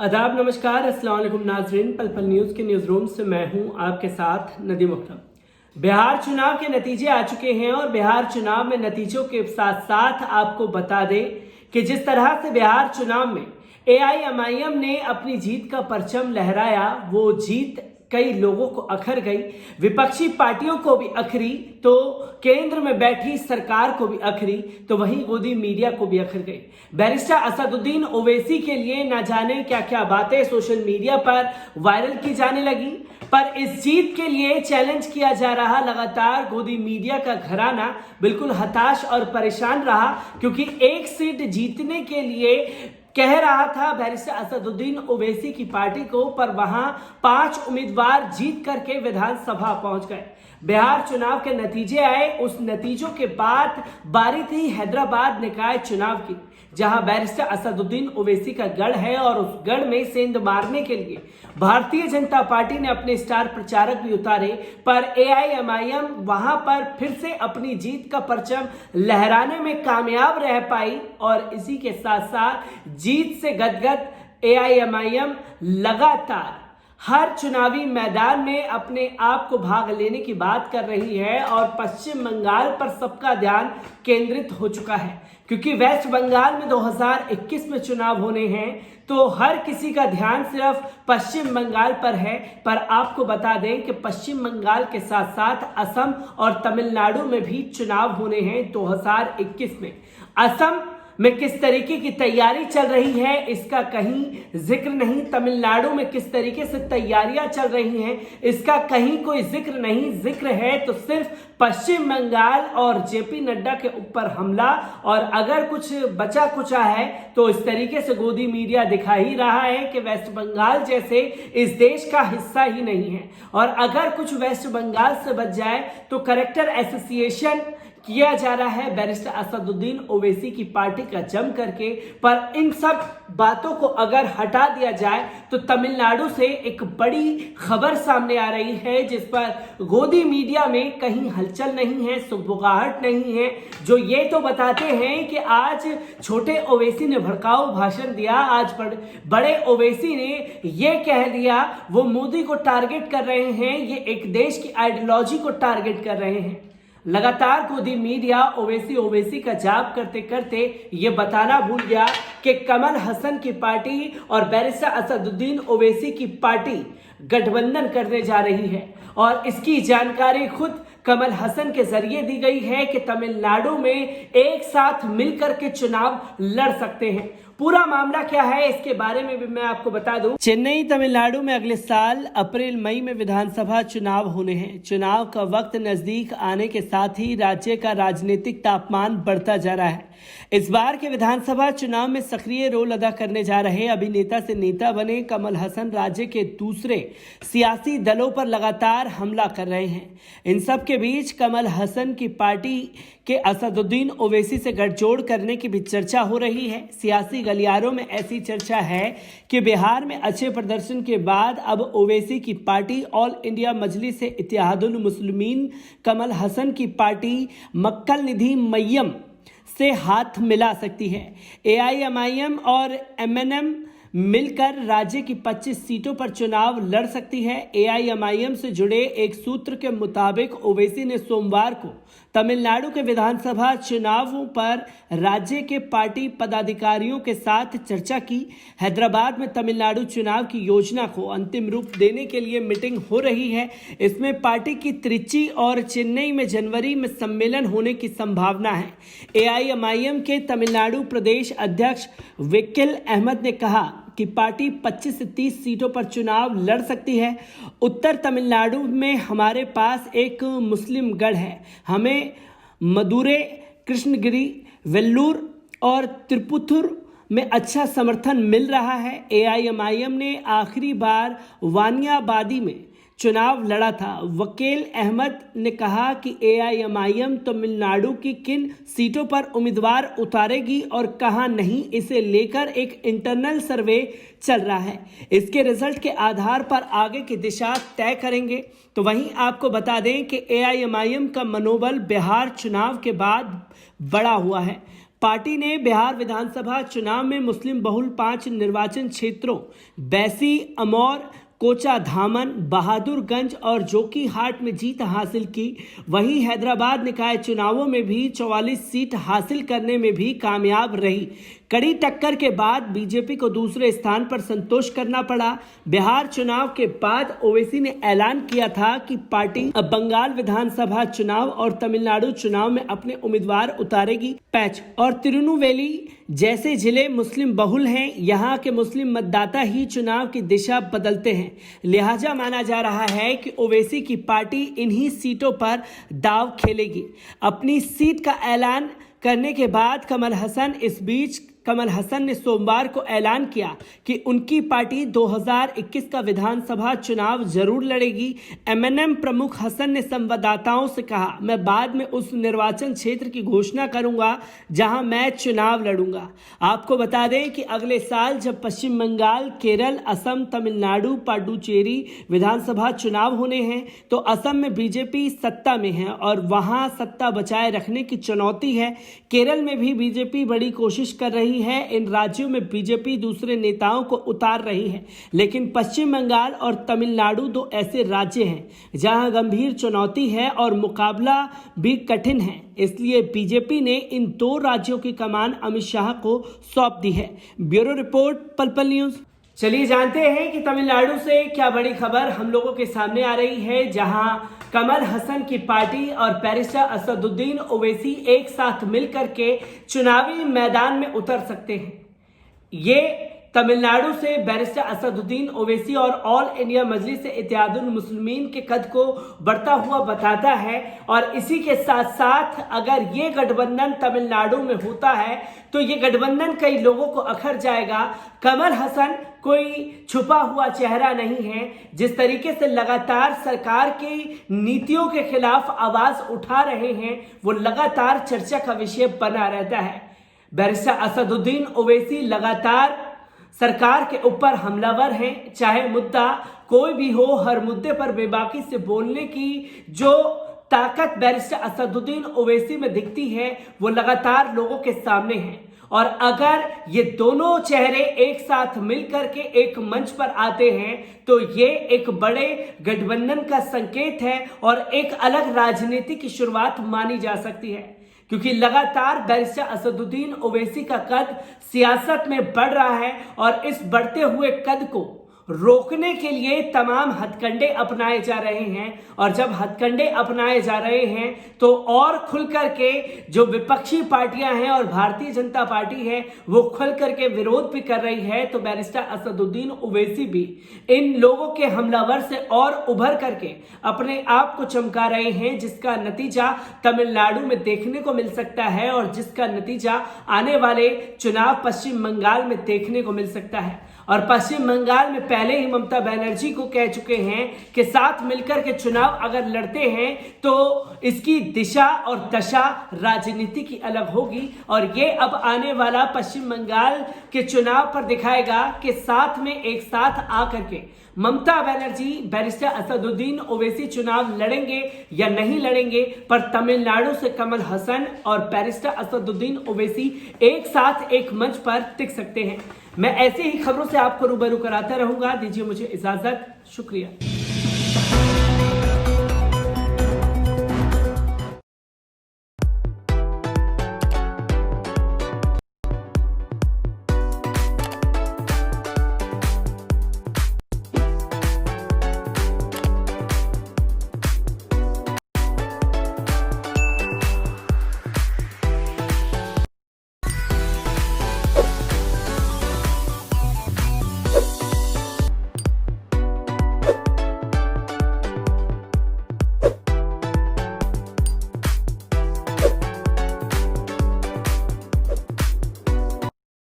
आदाब, नमस्कार, अस्सलाम वालेकुम नाज़रीन। पल पल न्यूज़ के न्यूज़ रूम से मैं हूं आपके साथ नदीम अकरम। बिहार चुनाव के नतीजे आ चुके हैं और बिहार चुनाव में नतीजों के साथ साथ आपको बता दें कि जिस तरह से बिहार चुनाव में एआईएमआईएम ने अपनी जीत का परचम लहराया, वो जीत कई लोगों को अखर गई, विपक्षी पार्टियों को भी अखरी, तो केंद्र में बैठी सरकार को भी अखरी, तो वहीं गोदी मीडिया को भी अखर गई। बैरिस्टर असदुद्दीन ओवैसी के लिए न जाने क्या क्या बातें सोशल मीडिया पर वायरल की जाने लगी, पर इस जीत के लिए चैलेंज किया जा रहा लगातार गोदी मीडिया का घराना बिल्कुल हताश और परेशान रहा, क्योंकि एक सीट जीतने के लिए कह रहा था बैरिस्टर असदुद्दीन ओवैसी की पार्टी को, पर वहां 5 उम्मीदवार जीत करके विधानसभा पहुंच गए। बिहार चुनाव के नतीजे आए, उस नतीजों के बाद बारी थी हैदराबाद निकाय चुनाव की, जहां बैरिस्टर असदुद्दीन ओवैसी का गढ़ है और उस गढ़ में सेंध मारने के लिए भारतीय जनता पार्टी ने अपने स्टार प्रचारक भी उतारे, पर एआईएमआईएम वहां पर फिर से अपनी जीत का परचम लहराने में कामयाब रह पाई। और इसी के साथ साथ जीत से गदगद एआईएमआईएम लगातार हर चुनावी मैदान में अपने आप को भाग लेने की बात कर रही है और पश्चिम बंगाल पर सबका ध्यान केंद्रित हो चुका है, क्योंकि वेस्ट बंगाल में 2021 में चुनाव होने हैं, तो हर किसी का ध्यान सिर्फ पश्चिम बंगाल पर है। पर आपको बता दें कि पश्चिम बंगाल के साथ साथ असम और तमिलनाडु में भी चुनाव होने हैं 2021 में। असम में किस तरीके की तैयारी चल रही है इसका कहीं जिक्र नहीं, तमिलनाडु में किस तरीके से तैयारियां चल रही हैं इसका कहीं कोई जिक्र नहीं। जिक्र है तो सिर्फ पश्चिम बंगाल और जेपी नड्डा के ऊपर हमला, और अगर कुछ बचा कुचा है तो इस तरीके से गोदी मीडिया दिखा ही रहा है कि वेस्ट बंगाल जैसे इस देश का हिस्सा ही नहीं है, और अगर कुछ वेस्ट बंगाल से बच जाए तो करेक्टर एसोसिएशन किया जा रहा है बैरिस्टर असदुद्दीन ओवैसी की पार्टी का जम करके। पर इन सब बातों को अगर हटा दिया जाए तो तमिलनाडु से एक बड़ी खबर सामने आ रही है, जिस पर गोदी मीडिया में कहीं हलचल नहीं है, सुगबुगाहट नहीं है, जो ये तो बताते हैं कि आज छोटे ओवैसी ने भड़काऊ भाषण दिया, आज बड़े ओवैसी ने ये कह दिया, वो मोदी को टारगेट कर रहे हैं, ये एक देश की आइडियोलॉजी को टारगेट कर रहे हैं। लगातार गोदी मीडिया ओवैसी का जाप करते करते ये बताना भूल गया कि कमल हसन की पार्टी और बैरिस्टर असदुद्दीन ओवैसी की पार्टी गठबंधन करने जा रही है, और इसकी जानकारी खुद कमल हसन के जरिए दी गई है कि तमिलनाडु में एक साथ मिलकर के चुनाव लड़ सकते हैं। पूरा मामला क्या है इसके बारे में भी मैं आपको बता दूं। चेन्नई तमिलनाडु में अगले साल अप्रैल मई में विधानसभा चुनाव होने हैं। चुनाव का वक्त नजदीक आने के साथ ही राज्य का राजनीतिक तापमान बढ़ता जा रहा है। इस बार के विधानसभा चुनाव में सक्रिय रोल अदा करने जा रहे अभिनेता से नेता बने कमल हसन राज्य के दूसरे सियासी दलों पर लगातार हमला कर रहे हैं। इन सब के बीच कमल हसन की पार्टी के असदुद्दीन ओवैसी से गठजोड़ करने की भी चर्चा हो रही है। सियासी गलियारों में ऐसी चर्चा है कि बिहार में अच्छे प्रदर्शन के बाद अब ओवैसी की पार्टी ऑल इंडिया मजलिस इत्तेहादुल मुस्लिमीन कमल हसन की पार्टी मक्कल निधि मय्यम से हाथ मिला सकती है। एआईएमआईएम और एमएनएम मिलकर राज्य की 25 सीटों पर चुनाव लड़ सकती है। एआईएमआईएम से जुड़े एक सूत्र के मुताबिक ओवैसी ने सोमवार को तमिलनाडु के विधानसभा चुनावों पर राज्य के पार्टी पदाधिकारियों के साथ चर्चा की। हैदराबाद में तमिलनाडु चुनाव की योजना को अंतिम रूप देने के लिए मीटिंग हो रही है। इसमें पार्टी की त्रिची और चेन्नई में जनवरी में सम्मेलन होने की संभावना है। एआईएमआईएम के तमिलनाडु प्रदेश अध्यक्ष वकील अहमद ने कहा कि पार्टी 25 से 30 सीटों पर चुनाव लड़ सकती है। उत्तर तमिलनाडु में हमारे पास एक मुस्लिम गढ़ है, हमें मदुरै, कृष्णगिरी, वेल्लूर और तिरुपुथुर में अच्छा समर्थन मिल रहा है। एआईएमआईएम ने आखिरी बार वानियाबादी में चुनाव लड़ा था। वकील अहमद ने कहा कि एआईएमआईएम तमिलनाडु की किन सीटों पर उम्मीदवार उतारेगी और कहां नहीं, इसे लेकर एक इंटरनल सर्वे चल रहा है। इसके रिजल्ट के आधार पर आगे की दिशा तय करेंगे। तो वहीं आपको बता दें कि एआईएमआईएम का मनोबल बिहार चुनाव के बाद बढ़ा हुआ है। पार्टी ने बिहार विधानसभा चुनाव में मुस्लिम बहुल 5 निर्वाचन क्षेत्रों बैसी, अमौर, कोचा धामन, बहादुरगंज और जोकीहाट में जीत हासिल की। वहीं हैदराबाद निकाय चुनावों में भी 44 सीट हासिल करने में भी कामयाब रही। कड़ी टक्कर के बाद बीजेपी को दूसरे स्थान पर संतोष करना पड़ा। बिहार चुनाव के बाद ओवैसी ने ऐलान किया था कि पार्टी अब बंगाल विधानसभा चुनाव और तमिलनाडु चुनाव में अपने उम्मीदवार उतारेगी। पैच और तिरुनेलवेली जैसे जिले मुस्लिम बहुल हैं, यहाँ के मुस्लिम मतदाता ही चुनाव की दिशा बदलते हैं। लिहाजा माना जा रहा है कि ओवैसी की पार्टी इन्हीं सीटों पर दांव खेलेगी। अपनी सीट का ऐलान करने के बाद कमल हसन ने सोमवार को ऐलान किया कि उनकी पार्टी 2021 का विधानसभा चुनाव जरूर लड़ेगी। एमएनएम प्रमुख हसन ने संवाददाताओं से कहा, मैं बाद में उस निर्वाचन क्षेत्र की घोषणा करूंगा जहां मैं चुनाव लड़ूंगा। आपको बता दें कि अगले साल जब पश्चिम बंगाल, केरल, असम, तमिलनाडु, पुडुचेरी विधानसभा चुनाव होने हैं तो असम में बीजेपी सत्ता में है और वहां सत्ता बचाए रखने की चुनौती है। केरल में भी बीजेपी बड़ी कोशिश कर रही है। इन राज्यों में बीजेपी दूसरे नेताओं को उतार रही है, लेकिन पश्चिम बंगाल और तमिलनाडु 2 ऐसे राज्य हैं जहां गंभीर चुनौती है और मुकाबला भी कठिन है। इसलिए बीजेपी ने इन 2 राज्यों की कमान अमित शाह को सौंप दी है। ब्यूरो रिपोर्ट, पल पल न्यूज। चलिए जानते हैं कि तमिलनाडु से क्या बड़ी खबर हम लोगों के सामने आ रही है, जहां कमल हसन की पार्टी और बैरिस्टर असदुद्दीन ओवैसी एक साथ मिलकर के चुनावी मैदान में उतर सकते हैं। ये तमिलनाडु से बैरिस्टर असदुद्दीन ओवैसी और ऑल इंडिया मजलिस इत्तेहादुल मुस्लिमीन के कद को बढ़ता हुआ बताता है। और इसी के साथ साथ अगर ये गठबंधन तमिलनाडु में होता है तो ये गठबंधन कई लोगों को अखर जाएगा। कमल हसन कोई छुपा हुआ चेहरा नहीं है। जिस तरीके से लगातार सरकार की नीतियों के खिलाफ आवाज उठा रहे हैं, वो लगातार चर्चा का विषय बना रहता है। बैरिस्टर असदुद्दीन ओवैसी लगातार सरकार के ऊपर हमलावर हैं। चाहे मुद्दा कोई भी हो, हर मुद्दे पर बेबाकी से बोलने की जो ताकत बैरिस्टर असदुद्दीन ओवैसी में दिखती है, वो लगातार लोगों के सामने है। और अगर ये दोनों चेहरे एक साथ मिलकर के एक मंच पर आते हैं तो ये एक बड़े गठबंधन का संकेत है और एक अलग राजनीति की शुरुआत मानी जा सकती है, क्योंकि लगातार बैरिस्टर असदुद्दीन ओवैसी का कद सियासत में बढ़ रहा है और इस बढ़ते हुए कद को रोकने के लिए तमाम हथकंडे अपनाए जा रहे हैं। और जब हथकंडे अपनाए जा रहे हैं तो और खुल करके जो विपक्षी पार्टियां हैं और भारतीय जनता पार्टी है वो खुल करके विरोध भी कर रही है। तो बैरिस्टर असदुद्दीन ओवैसी भी इन लोगों के हमलावर से और उभर करके अपने आप को चमका रहे हैं, जिसका नतीजा तमिलनाडु में देखने को मिल सकता है और जिसका नतीजा आने वाले चुनाव पश्चिम बंगाल में देखने को मिल सकता है। और पश्चिम बंगाल में पहले ही ममता बनर्जी को कह चुके हैं कि साथ मिलकर के चुनाव अगर लड़ते हैं तो इसकी दिशा और दशा राजनीति की अलग होगी। और ये अब आने वाला पश्चिम बंगाल के चुनाव पर दिखाएगा कि साथ में एक साथ आकर के ममता बनर्जी, बैरिस्टर असदुद्दीन ओवैसी चुनाव लड़ेंगे या नहीं लड़ेंगे। पर तमिलनाडु से कमल हसन और बैरिस्टर असदुद्दीन ओवैसी एक साथ एक मंच पर टिक सकते हैं। मैं ऐसे ही खबरों से आपको रूबरू कराता रहूंगा। दीजिए मुझे इजाजत। शुक्रिया।